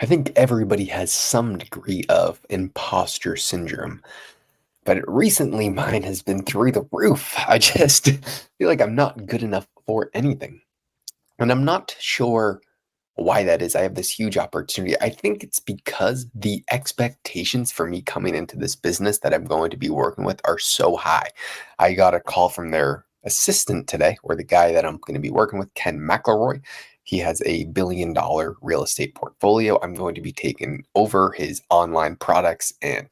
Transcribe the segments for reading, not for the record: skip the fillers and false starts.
I think everybody has some degree of imposter syndrome, but recently mine has been through the roof. I just feel like I'm not good enough for anything. And I'm not sure why that is. I have this huge opportunity. I think it's because the expectations for me coming into this business that I'm going to be working with are so high. I got a call from their assistant today, or the guy that I'm going to be working with, Ken McElroy. He has a $1 billion real estate portfolio. I'm going to be taking over his online products and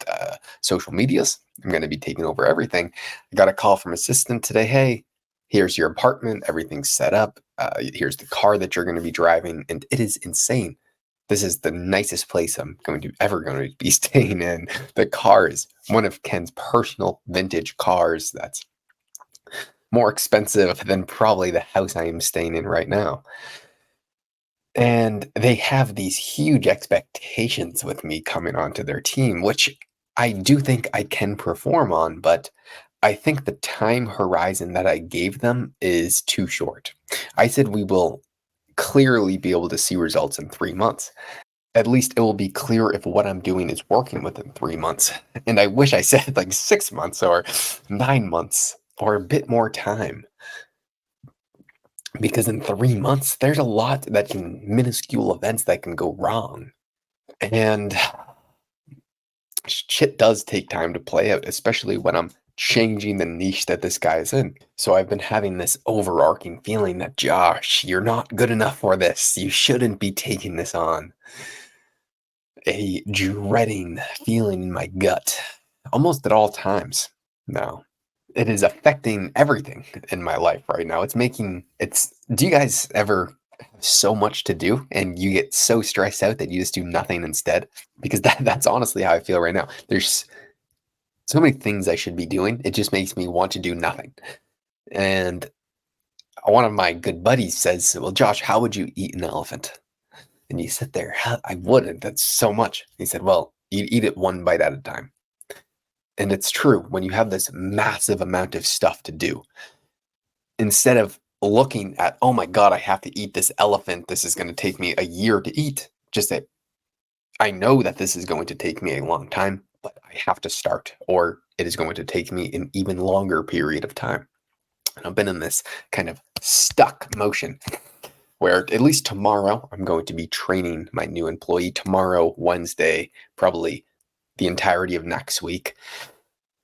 social medias. I'm going to be taking over everything. I got a call from assistant today. Hey, here's your apartment. Everything's set up. Here's the car that you're going to be driving. And it is insane. This is the nicest place I'm ever going to be staying in. The car is one of Ken's personal vintage cars that's more expensive than probably the house I am staying in right now. And they have these huge expectations with me coming onto their team, which I do think I can perform on, but I think the time horizon that I gave them is too short. I said we will clearly be able to see results in 3 months. At least it will be clear if what I'm doing is working within 3 months. And I wish I said like 6 months or 9 months or a bit more time. Because in 3 months, there's a lot that can minuscule events that can go wrong. And shit does take time to play out, especially when I'm changing the niche that this guy is in. So I've been having this overarching feeling that, Josh, you're not good enough for this. You shouldn't be taking this on. A dreading feeling in my gut almost at all times now. It is affecting everything in my life right now. Do you guys ever have so much to do and you get so stressed out that you just do nothing instead? Because that's honestly how I feel right now. There's so many things I should be doing. It just makes me want to do nothing. And one of my good buddies says, well, Josh, how would you eat an elephant? And you sit there, I wouldn't. That's so much. He said, well, you eat it one bite at a time. And it's true when you have this massive amount of stuff to do, instead of looking at, oh my God, I have to eat this elephant. This is going to take me a year to eat. Just that I know that this is going to take me a long time, but I have to start, or it is going to take me an even longer period of time. And I've been in this kind of stuck motion where at least tomorrow I'm going to be training my new employee tomorrow, Wednesday, probably the entirety of next week.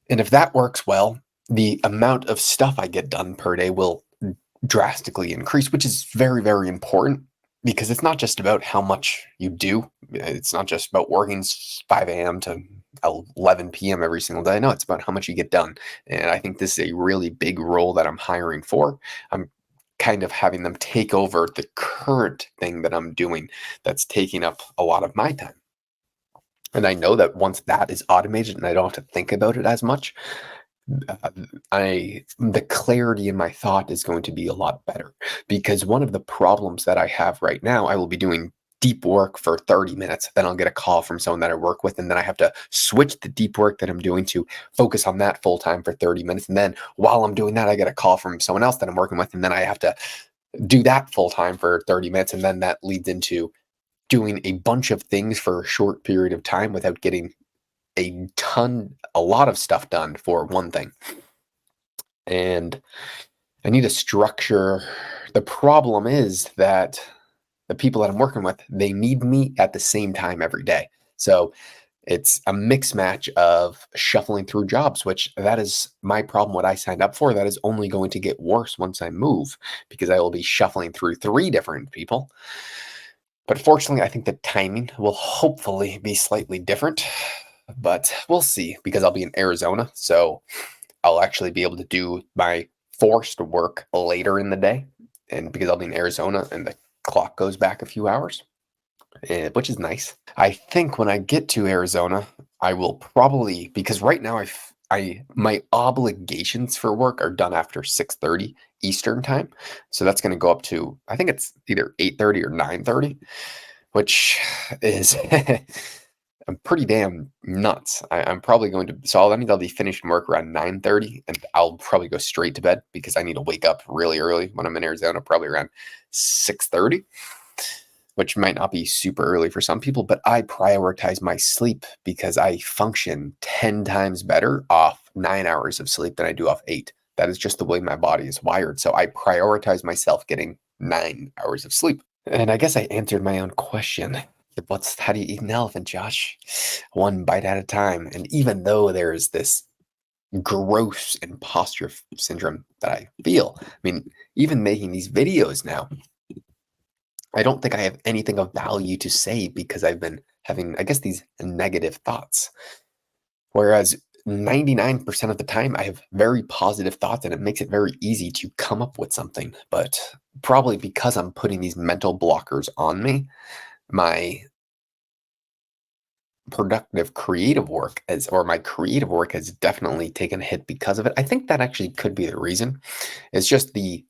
And if that works well, the amount of stuff I get done per day will drastically increase, which is very, very important because it's not just about how much you do. It's not just about working 5 a.m. to 11 p.m. every single day. No, it's about how much you get done. And I think this is a really big role that I'm hiring for. I'm kind of having them take over the current thing that I'm doing that's taking up a lot of my time. And I know that once that is automated and I don't have to think about it as much, uh, the clarity in my thought is going to be a lot better. Because one of the problems that I have right now, I will be doing deep work for 30 minutes, then I'll get a call from someone that I work with, and then I have to switch the deep work that I'm doing to focus on that full time for 30 minutes. And then while I'm doing that, I get a call from someone else that I'm working with, and then I have to do that full time for 30 minutes. And then that leads into doing a bunch of things for a short period of time without getting a lot of stuff done for one thing. And I need a structure. The problem is that the people that I'm working with, they need me at the same time every day. So it's a mix match of shuffling through jobs, which that is my problem. What I signed up for, that is only going to get worse once I move because I will be shuffling through 3 different people. But fortunately, I think the timing will hopefully be slightly different, but we'll see because I'll be in Arizona. So I'll actually be able to do my forced work later in the day. And because I'll be in Arizona and the clock goes back a few hours, which is nice. I think when I get to Arizona, I will probably, because right now my obligations for work are done after 6:30 Eastern time. So that's going to go up to, I think it's either 8:30 or 9:30, which is I'm pretty damn nuts. I'm probably going to, so that means I'll be finished work around 9:30, and I'll probably go straight to bed because I need to wake up really early when I'm in Arizona, probably around 6:30. which might not be super early for some people, but I prioritize my sleep because I function 10 times better off 9 hours of sleep than I do off 8. That is just the way my body is wired. So I prioritize myself getting 9 hours of sleep. And I guess I answered my own question. How do you eat an elephant, Josh? One bite at a time. And even though there's this gross imposter syndrome that I feel, I mean, even making these videos now, I don't think I have anything of value to say because I've been having, I guess, these negative thoughts. Whereas 99% of the time, I have very positive thoughts and it makes it very easy to come up with something. But probably because I'm putting these mental blockers on me, my my creative work has definitely taken a hit because of it. I think that actually could be the reason. It's just the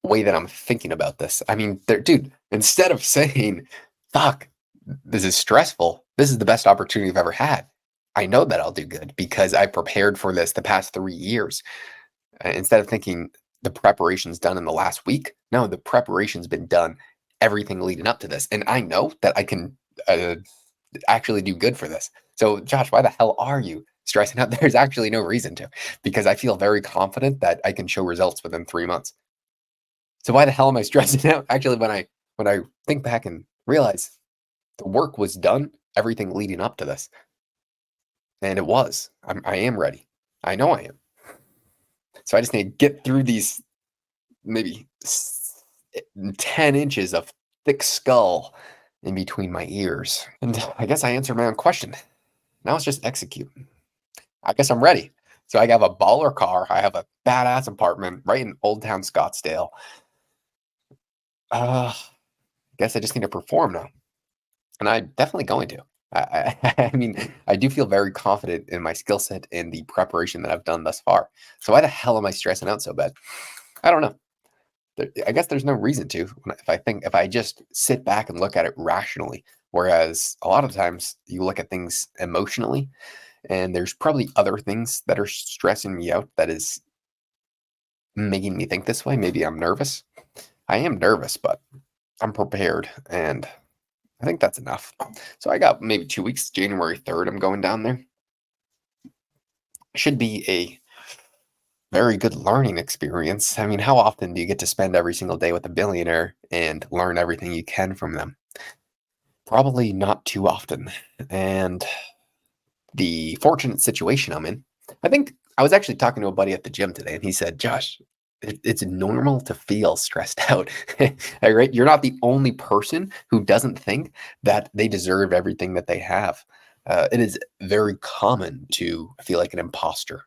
way that I'm thinking about this. I mean, dude, instead of saying, fuck, this is stressful, this is the best opportunity I've ever had. I know that I'll do good because I prepared for this the past 3 years. Instead of thinking the preparation's done in the last week, no, the preparation's been done everything leading up to this. And I know that I can actually do good for this. So, Josh, why the hell are you stressing out? There's actually no reason to, because I feel very confident that I can show results within 3 months. So why the hell am I stressing out? Actually, when I think back and realize the work was done, everything leading up to this, and it was. I am ready. I know I am. So I just need to get through these maybe 10 inches of thick skull in between my ears. And I guess I answered my own question. Now it's just execute. I guess I'm ready. So I have a baller car. I have a badass apartment right in Old Town Scottsdale. I guess I just need to perform now. And I'm definitely going to. I mean, I do feel very confident in my skill set and the preparation that I've done thus far. So why the hell am I stressing out so bad? I don't know. I guess there's no reason to. If I just sit back and look at it rationally, whereas a lot of times you look at things emotionally, and there's probably other things that are stressing me out that is making me think this way. Maybe I'm nervous. I am nervous, but I'm prepared, and I think that's enough. So I got maybe 2 weeks. January 3rd, I'm going down there. Should be a very good learning experience. I mean, how often do you get to spend every single day with a billionaire and learn everything you can from them? Probably not too often. And the fortunate situation I'm in, I think I was actually talking to a buddy at the gym today, and he said, Josh, it's normal to feel stressed out. Right? You're not the only person who doesn't think that they deserve everything that they have. It is very common to feel like an imposter.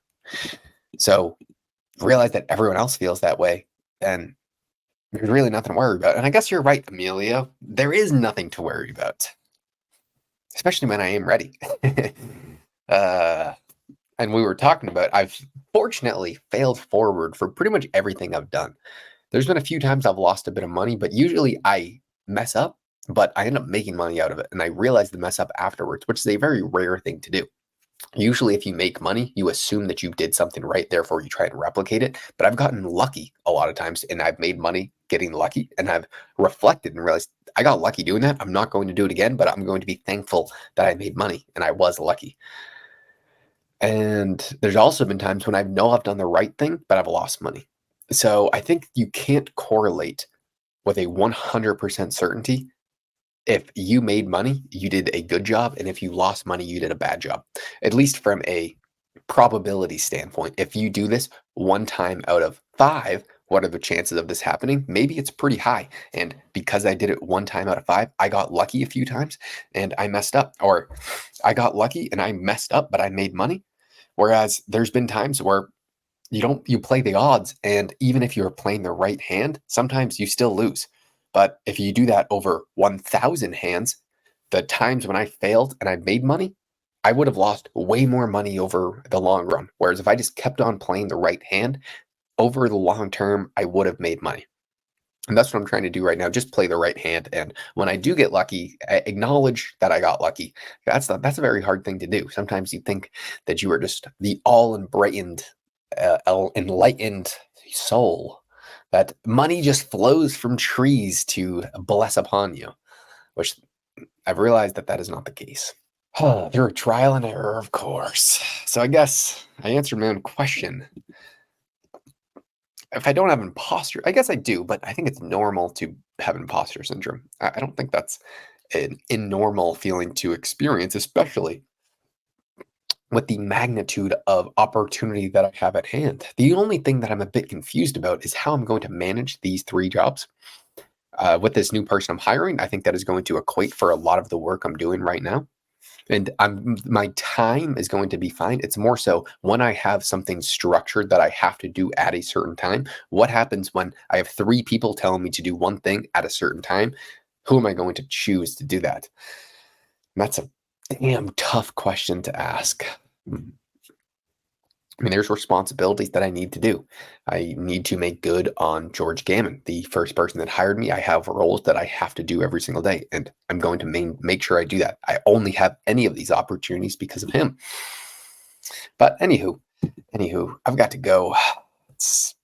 So realize that everyone else feels that way, and there's really nothing to worry about. And I guess you're right, Amelia. There is nothing to worry about, especially when I am ready. uh, and we were talking about, I've fortunately failed forward for pretty much everything I've done. There's been a few times I've lost a bit of money, but usually I mess up, but I end up making money out of it. And I realize the mess up afterwards, which is a very rare thing to do. Usually, if you make money, you assume that you did something right, therefore you try and replicate it. But I've gotten lucky a lot of times, and I've made money getting lucky, and I've reflected and realized I got lucky doing that. I'm not going to do it again, but I'm going to be thankful that I made money and I was lucky. And there's also been times when I know I've done the right thing, but I've lost money. So I think you can't correlate with a 100% certainty. If you made money, you did a good job, and if you lost money, you did a bad job. At least from a probability standpoint. If you do this 1 time out of 5, what are the chances of this happening? Maybe it's pretty high. And because I did it 1 time out of 5, I got lucky a few times and I messed up. Or I got lucky and I messed up, but I made money. Whereas there's been times where you play the odds, and even if you're playing the right hand, sometimes you still lose. But if you do that over 1,000 hands, the times when I failed and I made money, I would have lost way more money over the long run. Whereas if I just kept on playing the right hand, over the long term, I would have made money. And that's what I'm trying to do right now. Just play the right hand. And when I do get lucky, I acknowledge that I got lucky. That's a very hard thing to do. Sometimes you think that you are just the all enlightened soul, that money just flows from trees to bless upon you, which I've realized that that is not the case. Through trial and error, of course. So I guess I answered my own question. If I don't have imposter, I guess I do, but I think it's normal to have imposter syndrome. I don't think that's an normal feeling to experience, especially with the magnitude of opportunity that I have at hand. The only thing that I'm a bit confused about is how I'm going to manage these three jobs. With this new person I'm hiring, I think that is going to equate for a lot of the work I'm doing right now. And my time is going to be fine. It's more so when I have something structured that I have to do at a certain time. What happens when I have three people telling me to do one thing at a certain time? Who am I going to choose to do that? And that's a damn tough question to ask. I mean, there's responsibilities that I need to do. I need to make good on George Gammon, the first person that hired me. I have roles that I have to do every single day, and I'm going to make sure I do that. I only have any of these opportunities because of him. But anywho, I've got to go. It's